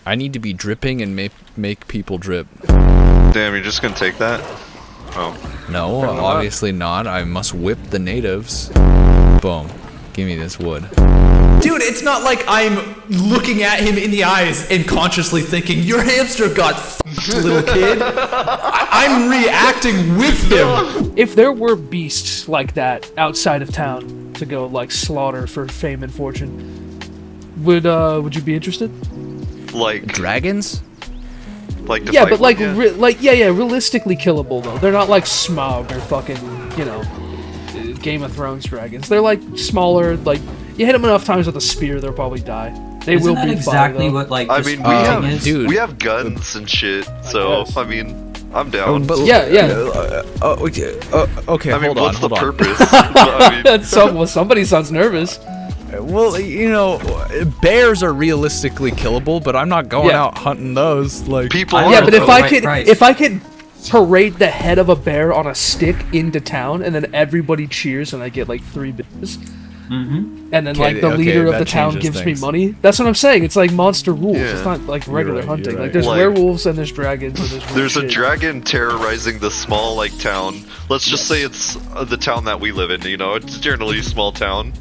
I need to be dripping and make people drip. Damn, you're just gonna take that? Oh. No, obviously not. I must whip the natives. Boom. Give me this wood. Dude, it's not like I'm looking at him in the eyes and consciously thinking, your hamster got f***ed, little kid. I'm reacting with him. If there were beasts like that outside of town to go like slaughter for fame and fortune, would you be interested? Like Dragons? Like yeah, but like realistically killable though. They're not like Smaug or fucking, you know, Game of Thrones dragons. They're like smaller, like you hit them enough times with a spear, they'll probably die. They Isn't will that be exactly fire, what like I this mean, is? we have guns and shit, so I mean, I'm down. But yeah. Okay, I mean, hold on, what's the hold on. purpose? I mean, well, somebody sounds nervous. Well, you know, bears are realistically killable, but I'm not going out hunting those. Like people. Yeah, but if Right. if I could parade the head of a bear on a stick into town, and then everybody cheers, and I get like 3 bitches. And then like the leader of the town gives me money. That's what I'm saying. It's like monster rules. Yeah. It's not like regular hunting. right. Like there's werewolves and there's dragons and There's a shit. dragon terrorizing the small like town. Let's just say it's the town that we live in. You know, it's generally a small town.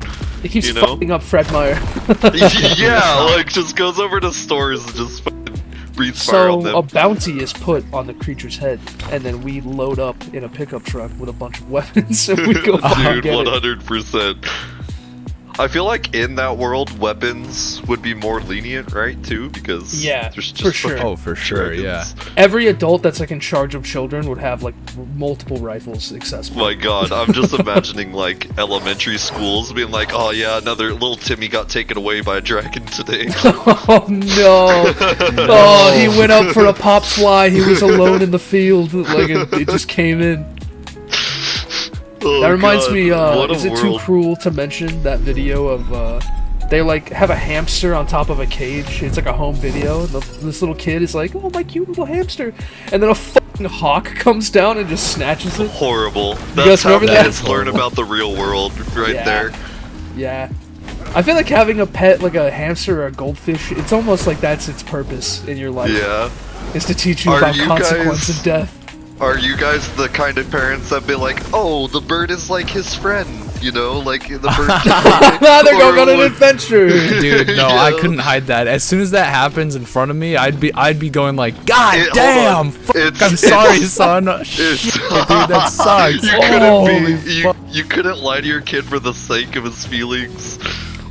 It keeps you know? fucking up Fred Meyer. Yeah, like just goes over to stores and just fucking breathes fire on So them. a bounty is put on the creature's head, and then we load up in a pickup truck with a bunch of weapons, and we go fucking Dude, get it. 100%. I feel like in that world, weapons would be more lenient, right? Too, because Yeah, there's just for sure. fucking Oh, for sure, dragons. Every adult that's like in charge of children would have like multiple rifles accessible. My God, I'm just imagining like elementary schools being like, "Oh yeah, another little Timmy got taken away by a dragon today." Oh no! Oh, he went up for a pop fly. He was alone in the field. Like it just came in. Oh, That reminds God, me. what a Is it too world. cruel to mention that video of? They like have a hamster on top of a cage. It's like a home video. And this little kid is like, "Oh, my cute little hamster," and then a fucking hawk comes down and just snatches it. Horrible. guys That's how remember that? kids learn about the real world, right Yeah. there. Yeah. I feel like having a pet like a hamster or a goldfish, it's almost like that's its purpose in your life. Yeah. Is to teach you Are about you consequence guys- of death. Are you guys the kind of parents that be like, "Oh, the bird is like his friend," you know, like the bird? They're going on an like- adventure. Dude, no, I Yeah. couldn't hide that. As soon as that happens in front of me, I'd be going like, God Hold damn! on. Fuck, It's- I'm sorry, it's- son. Shit, dude, that sucks. You couldn't Holy be. fuck. You couldn't lie to your kid for the sake of his feelings.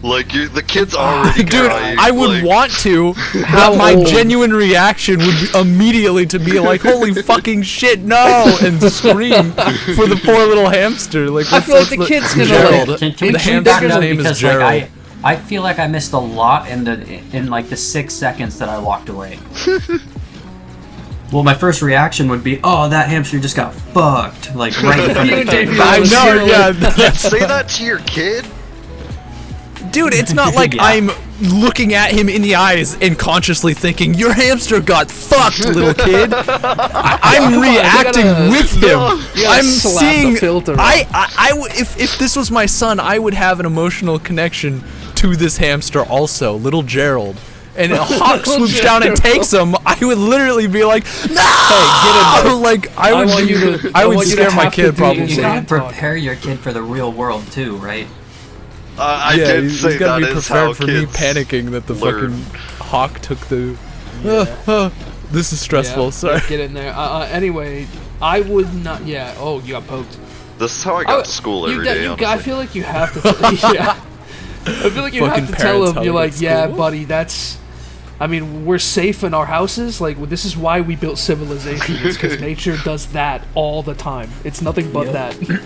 Like the kid's already Dude, crying. I would like, want to. Have my genuine reaction would be immediately to be like, "Holy fucking shit, no!" and scream for the poor little hamster. Like, I feel like the kid's gonna Gerald. like. Can The we back hamster's it up name is because Gerald. like I feel like I missed a lot in like the 6 seconds that I walked away. Well, my first reaction would be, "Oh, that hamster just got fucked!" Like right in front You of and me. Davey I almost know, zero. yeah. say that to your kid. Dude, it's not like Yeah. I'm looking at him in the eyes and consciously thinking, your hamster got fucked, little kid. I'm reacting with him. You gotta I'm slap the seeing. filter on. If this was my son, I would have an emotional connection to this hamster also, little Gerald. And a hawk swoops down and takes him. I would literally be like, "No!" Hey, get in there. Like I would, want you to- I I would want you scare to my have to kid do probably. this. You gotta Same talk. prepare your kid for the real world too, right? I Yeah, did he's say gotta that be is how prepared for me kids panicking that the learn. fucking hawk took the. This is stressful. Yeah, Sorry. Get in there. Anyway, I would not. Yeah. Oh, you got poked. This is how I got to school every day. I honestly. feel like you have to. Yeah. I feel like you Fucking have to tell parents him. how You're to like, get yeah, school." buddy. That's. I mean, we're safe in our houses. Like, this is why we built civilization. It's because nature does that all the time. It's nothing but that. You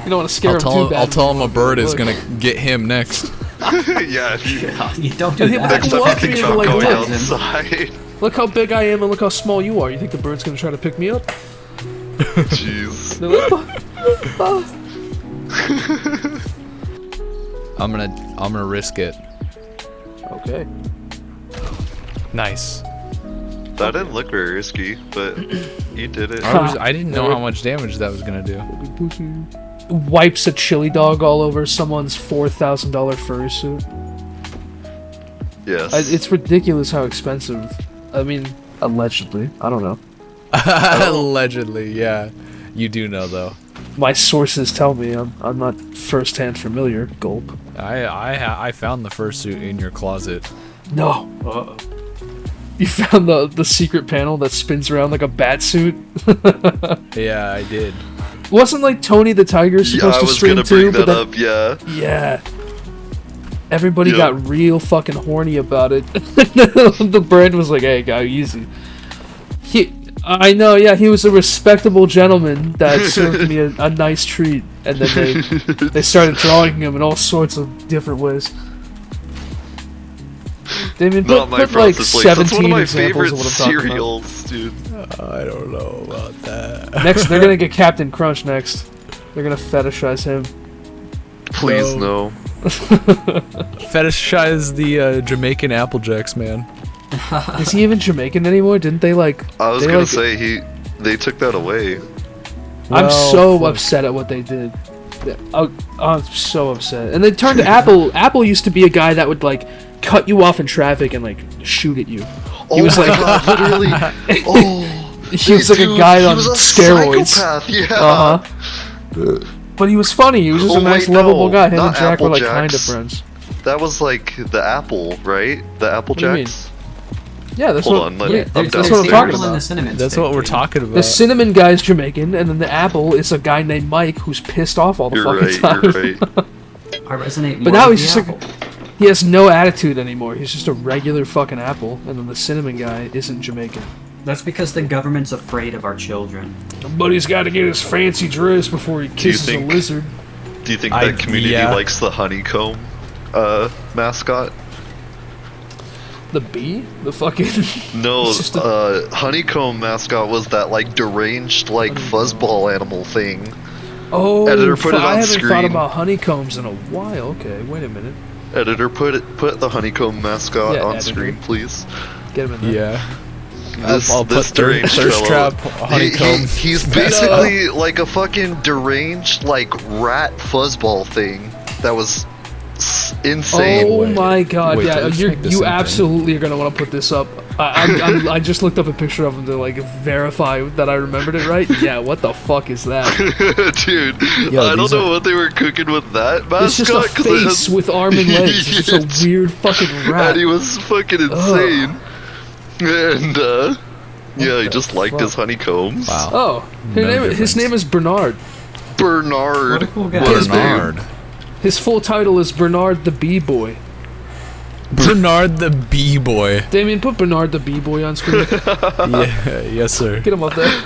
don't want to scare him too bad. I'll tell him a bird is Look. gonna get him next. Yeah. You don't do Yeah, that. Next time Well, you think actually, about like, going look. outside. Look how big I am and look how small you are. You think the bird's gonna try to pick me up? Jeez. They're like, "Oh, I'm gonna risk it. okay. Nice. That didn't look very risky, but you did it. I didn't know how much damage that was gonna do. Wipes a chili dog all over someone's $4,000 furry suit. Yes. It's ridiculous how expensive. I mean, allegedly. I don't know. Allegedly, yeah. You do know though. My sources tell me I'm not first-hand familiar. Gulp. I found the fursuit in your closet. No. You found the secret panel that spins around like a bat suit? Yeah, I did. Wasn't like Tony the Tiger supposed I to was stream gonna too? bring that But up, yeah. yeah. Everybody Yep. got real fucking horny about it. The brand was like, "Hey, go easy." I know, yeah. He was a respectable gentleman that served me a nice treat, and then they started drawing him in all sorts of different ways. Damien, Not my put like Frosted Flakes. That's one 17 of my examples favorite of what I'm talking about. cereals, dude. I don't know about that. Next, they're gonna get Captain Crunch next. They're gonna fetishize him. Please no. Fetishize the Jamaican Applejacks, man. Is he even Jamaican anymore? Didn't they like? I was they, gonna like- say they took that away. I'm Well, so fuck. upset at what they did. I'm so upset. And they turned to Apple. Apple used to be a guy that would like cut you off in traffic and like shoot at you. Oh was my like- god, literally. Oh. He was like a dude, guy he on was a steroids. Psychopath, yeah. Uh-huh. But he was funny. He was just a Oh, nice, wait, lovable no, guy. Him not and Jack were like Applejacks. kind of friends. That was like the apple, right? The Apple do you mean? Jacks. Yeah, that's Hold what. on, let yeah, me- that's I'm what I'm downstairs. talking Apple and the about. cinnamon That's stick, what we're dude. talking about. The cinnamon guy's Jamaican, and then the apple is a guy named Mike who's pissed off all the You're fucking right, time. you're right. I resonate more But now with he's the just apple. like, he has no attitude anymore. He's just a regular fucking apple, and then the cinnamon guy isn't Jamaican. That's because the government's afraid of our children. But he's got to get his fancy dress before he kisses a think- lizard. Do you think that community yeah. likes the honeycomb mascot? The bee? The fucking... No, It's just honeycomb mascot was that like deranged like fuzzball animal thing. Oh, Editor, put it I on haven't thought screen. about honeycombs in a while. Okay, wait a minute. Editor, put the honeycomb mascot Yeah, on editor. screen, please. Get him in there. Yeah. This, I'll this put thirst deranged trap fellow. honeycomb. He's basically like a fucking deranged like rat fuzzball thing that was insane. Oh Wait, my god, wait, yeah, let's make this you a thing. absolutely are gonna want to put this up. I just looked up a picture of him to like verify that I remembered it right. Yeah, what the fuck is that? Dude, Yo, I don't these know are- what they were cooking with that mascot. It's just a 'cause it face has- with arm and legs. It's just Yes. a weird fucking rat. And he was fucking insane. And yeah, he the just liked fuck? his honeycombs. Wow. Oh, No his difference. name is Bernard. Bernard. What a cool guy. What a His name. Bernard. His full title is Bernard the Bee Boy. Bernard the Bee Boy. Damien, put Bernard the Bee Boy on screen. Yeah, yes, sir. Get him up there.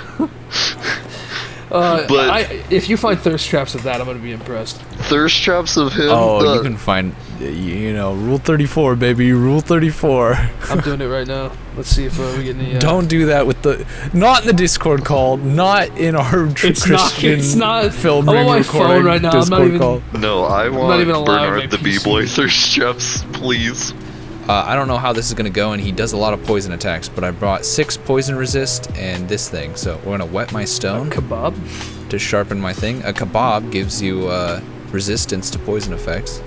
But- if you find thirst traps of that, I'm gonna be impressed. Thirst traps of him. Oh, the- you can find, you know, Rule 34, baby, Rule 34. I'm doing it right now. Let's see if we get any. Don't do that with the, not in the Discord call, not in our It's not- Christian it's not- film I'm on my recording phone right now, I'm not Discord even- call. No, I not want even allowing my Bernard the PC. B-boy thirst traps, please. I don't know how this is gonna go, and he does a lot of poison attacks, but I brought 6 poison resist and this thing, so we're gonna wet my stone Kebab. to sharpen my thing. A kebab gives you resistance to poison effects,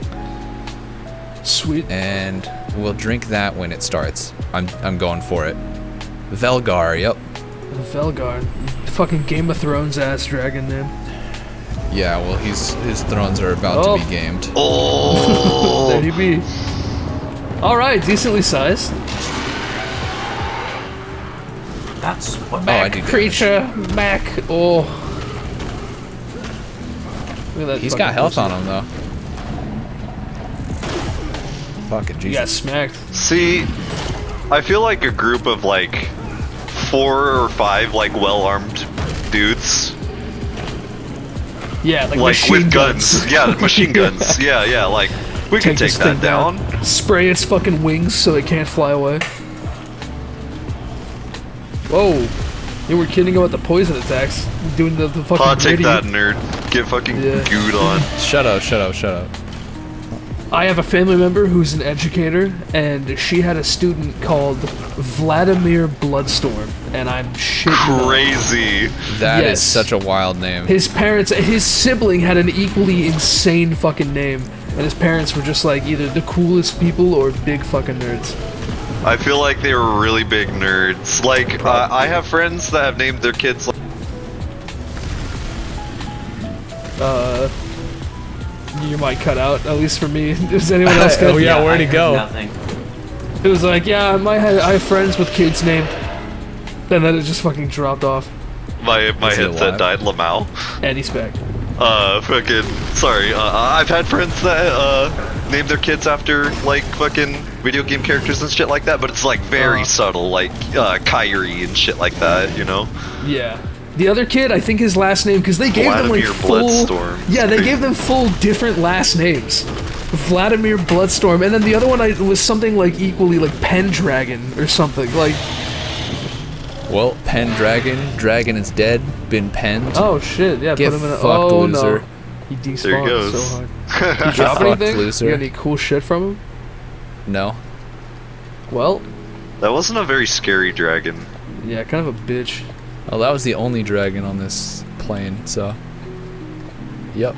Sweet. and we'll drink that when it starts. I'm going for it. Velgar, yep. Velgar. Fucking Game of Thrones ass dragon name. Yeah, well, his thrones are about Oh. to be gamed. There Oh, he be. Alright, decently sized. That's what. Oh, I do damage. Creature, back. Oh. Look at that. He's fucking got health pussy. on him though. Fucking He got Jesus. smacked. see, I feel like a group of like 4 or 5 like well-armed dudes, Yeah, like like machine with guns. Yeah, machine guns. Yeah, like we can take this that thing down. Spray its fucking wings so it can't fly away. Whoa. You were kidding about the poison attacks. Doing the fucking I'll take gritty. that, nerd. Get fucking Yeah. gooed on. Shut up. I have a family member who's an educator, and she had a student called Vladimir Bloodstorm, and I'm shitting not. Crazy. That is Yes. such a wild name. His parents, his sibling had an equally insane fucking name, and his parents were just like either the coolest people or big fucking nerds. I feel like they were really big nerds. Like, I have friends that have named their kids like... You might cut out, at least for me. Does anyone else cut? Oh yeah, where'd he go? Nothing. It was like, yeah, I have friends with kids named... And then it just fucking dropped off. My Is he headset alive? died, Lamau. And he's back. Fucking, sorry, I've had friends that, name their kids after, like, fucking video game characters and shit like that, but it's, like, very subtle, like, Kyrie and shit like that, you know? Yeah. The other kid, I think his last name, because they gave them like Vladimir full... Bloodstorm. Yeah, they gave them full different last names. Vladimir Bloodstorm, and then the other one was something like equally like Pendragon or something, like... Well, Dragon is dead, been penned. Oh shit, yeah, Get put him in a... fucked, Oh loser. no. He despawned There he goes. so hard. Did you drop Fucked, anything? loser. You got any cool shit from him? No. Well, That wasn't a very scary dragon. yeah, kind of a bitch. Oh, that was the only dragon on this plane, so... Yep.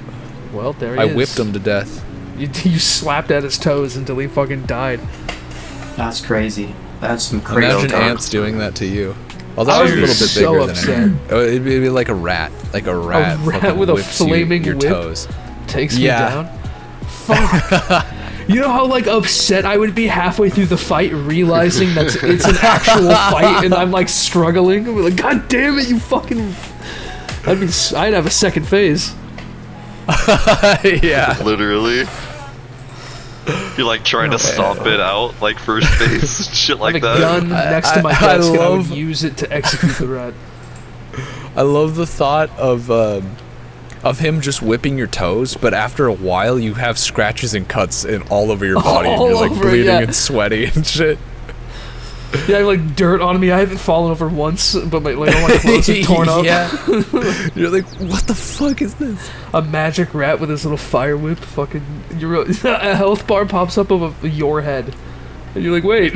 Well, there he I is. whipped him to death. You slapped at his toes until he fucking died. That's crazy. That's some crazy. Imagine talk. ants doing that to you. Oh, that I was a would little be bit so bigger upset. than an ant. Oh, it'd be like a rat. Like a rat. rat fucking with a whips you- flaming your whip? toes. Takes Yeah. me down. Fuck. You know how like upset I would be halfway through the fight, realizing that it's an actual fight, and I'm like struggling. I'm like, God damn it, you fucking! I'd have a second phase. Yeah. Literally. You're like trying to stomp it out, like first base and shit I have like a that. gun next to my I desk, and I would love- use it to execute the rat. I love the thought of him just whipping your toes, but after a while you have scratches and cuts in all over your body, and All you're like over, bleeding yeah. and sweaty and shit. Yeah, I have like dirt on me. I haven't fallen over once, but my like all my clothes are torn up. Yeah. You're like, what the fuck is this? A magic rat with his little fire whip. Fucking, a health bar pops up of your head, and you're like, wait.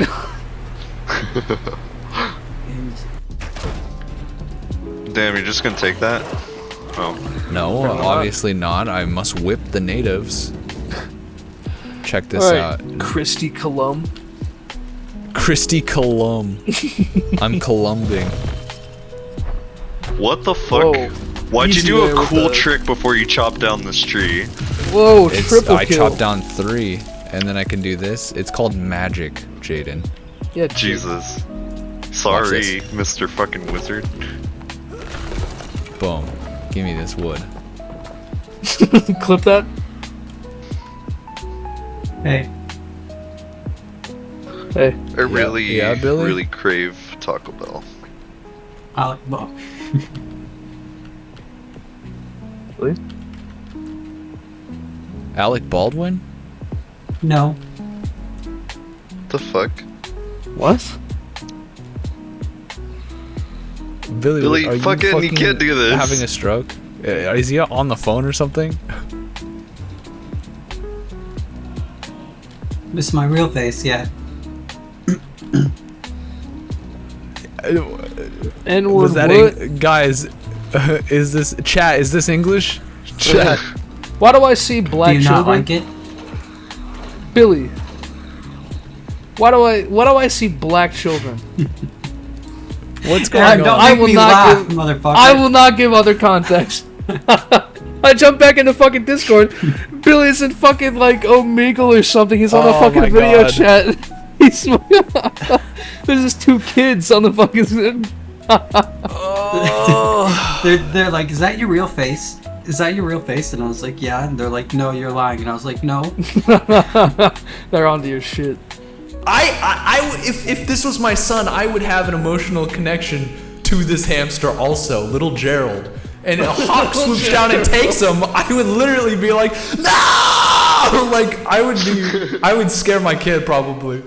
Damn, you're just gonna take that? Oh. No, Probably not. obviously not. I must whip the natives. Check this out. Alright, Christy Colum. Christy Colum. I'm Columbing. What the fuck? Whoa. Why'd you Easy do there a with cool the- trick before you chopped down this tree? Whoa, It's triple I kill. chopped down 3, and then I can do this. It's called magic, Jaden. Yeah, Jesus. Watch Sorry, Mr. fucking Wizard. Boom. Give me this wood. Clip that. Hey, Hey, I really, yeah, Billy? really crave Taco Bell. Alec, well, please. Alec Baldwin? no. The fuck? What? Billy, are you fucking- you can't do this. Having a stroke? Is he on the phone or something? This is my real face, yeah. N-word Was that what? guys? Is this chat? Is this English? Chat. Why do I see Do black you not children? like it? Billy. Why do I see black children? What's God, going don't on? I make will me not laugh, give- motherfucker. I will not give other context. I jump back into fucking Discord. Billy's in fucking like Omegle or something. He's on a Oh fucking my video God. chat. He's there's just 2 kids on the fucking. They're like, is that your real face? Is that your real face? And I was like, yeah. And they're like, no, you're lying. And I was like, no. They're onto your shit. If this was my son, I would have an emotional connection to this hamster also, little Gerald. And a hawk swoops down and takes him, I would literally be like, no! Like, I would scare my kid probably.